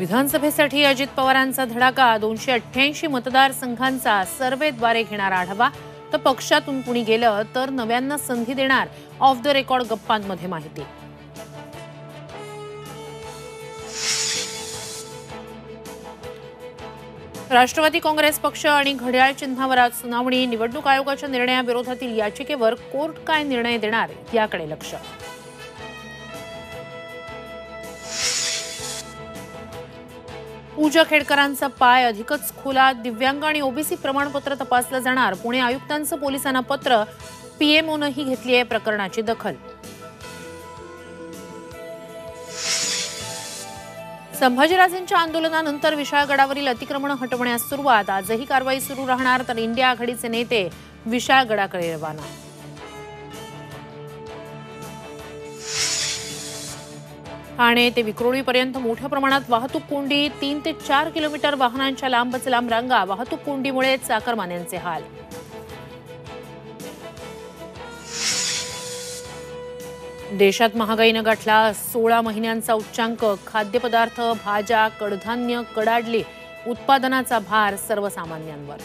विधानसभेसाठी अजित पवारांचा धडाका 288 मतदारसंघांचा सर्व्हेद्वारे घेणार आढावा तर पक्षातून कुणी गेलं तर नव्यांना संधी देणार ऑफ द रेकॉर्ड गप्पांमध्ये माहिती। राष्ट्रवादी काँग्रेस पक्ष आणि घड्याळ चिन्हावर आज सुनावणी। निवडणूक आयोगाच्या निर्णयाविरोधातील याचिकेवर कोर्ट काय निर्णय देणार याकडे लक्ष। पूजा खेडकरांचा पाय अधिकच खुला, दिव्यांग आणि ओबीसी प्रमाणपत्र तपासलं जाणार। पुणे आयुक्तांचं पोलिसांना पत्र, पीएमओनंही घेतली आहे प्रकरणाची दखल। संभाजीराजेंच्या आंदोलनानंतर विशाळगडावरील अतिक्रमण हटवण्यास सुरुवात। आजही कारवाई सुरू राहणार तर इंडिया आघाडीचे नेते विशाळगडाकडे रवाना। ठाणे ते विक्रोळीपर्यंत मोठ्या प्रमाणात वाहतूक कोंडी, 3 ते 4 किलोमीटर वाहनांच्या लांबच लांब रांगा। वाहतूक कोंडीमुळे चाकरमान्यांचे हाल। देशात महागाईनं गाठला 16 महिन्यांचा उच्चांक। खाद्यपदार्थ, भाज्या, कडधान्य कडाडले, उत्पादनाचा भार सर्वसामान्यांवर।